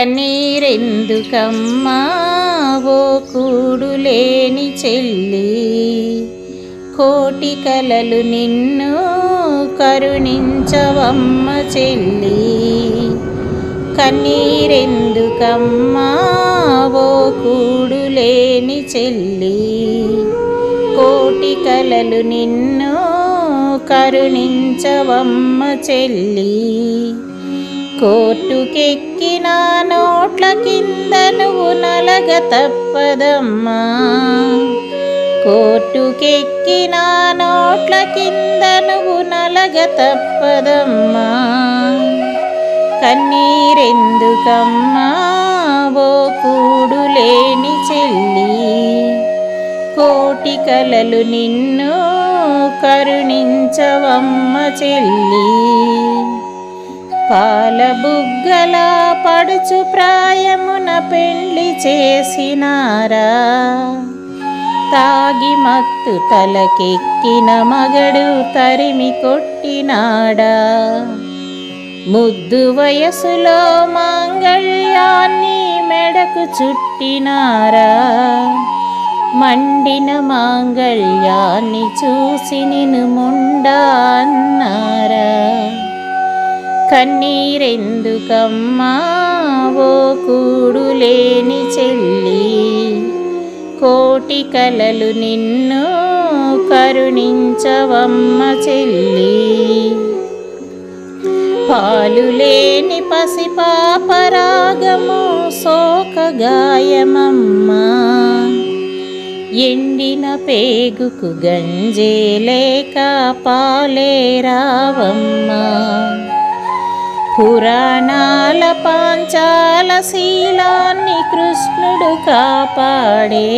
కన్నీరెందుకమ్మా ఓ కూడులేని చెల్లి, కోటి కలలు నిన్ను కరుణించవమ్మ చెల్లి. కన్నీరెందుకమ్మా ఓ కూడులేని చెల్లి, కోటి కలలు నిన్ను కరుణించవమ్మ చెల్లి. కోర్టుకెక్కిన నోట్ల కింద నువ్వు నలగ తప్పదమ్మా, కోర్టుకెక్కిన నోట్ల కింద నువ్వు నలగ తప్పదమ్మా. కన్నీరెందుకమ్మా ఓ కూడులేని చెల్లి, కోటి కలలు నిన్ను కరుణించవమ్మ చెల్లి. పాల బుగ్గల పడుచు ప్రాయమున పెండ్లి చేసినారా, తాగి మత్తు తలకెక్కిన మగడు తరిమి కొట్టినాడా. ముద్దు వయసులో మాంగళ్యాన్ని మెడకు చుట్టినారా, మండిన మాంగళ్యాన్ని చూసి నిన్ను ముండా అన్నారా. కన్నీరెందుకమ్మా ఓ కూడులేని చెల్లి, కోటి కలలు నిన్ను కరుణించవమ్మ చెల్లి. పాలులేని పసిపాపరాగము శోకగాయమమ్మా, ఎండిన పేగుకు గంజే లేక పాలే రావమ్మా. పురాణాల పాంచాల శీలాన్ని కృష్ణుడు కాపాడే,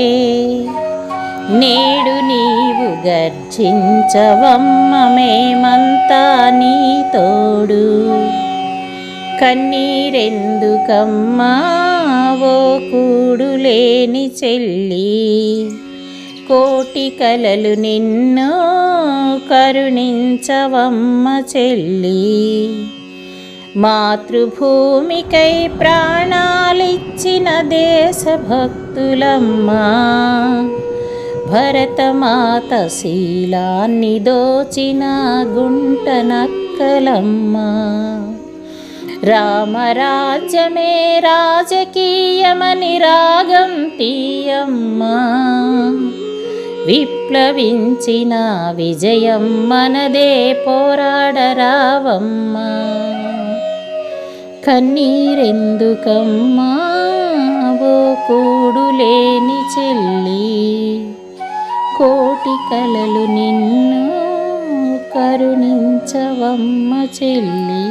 నేడు నీవు గర్జించవమ్మ మేమంతా నీ తోడు. కన్నీరెందుకమ్మా ఓ కూడులేని చెల్లి, కోటి కలలు నిన్ను కరుణించవమ్మ చెల్లి. మాతృభూమికై ప్రాణాలిచ్చిన దేశభక్తులమ్మా, భరతమాత శీలాన్ని దోచిన గుంట నక్కలమ్మా. రామరాజ్యమే రాజకీయమని రాగం తీయమ్మా, విప్లవించిన విజయం మనదే పోరాడరావమ్మా. కన్నీరెందుకమ్మా ఓ కూడులేని చెల్లి, కోటి కలలు నిన్ను కరుణించవమ్మ చెల్లి.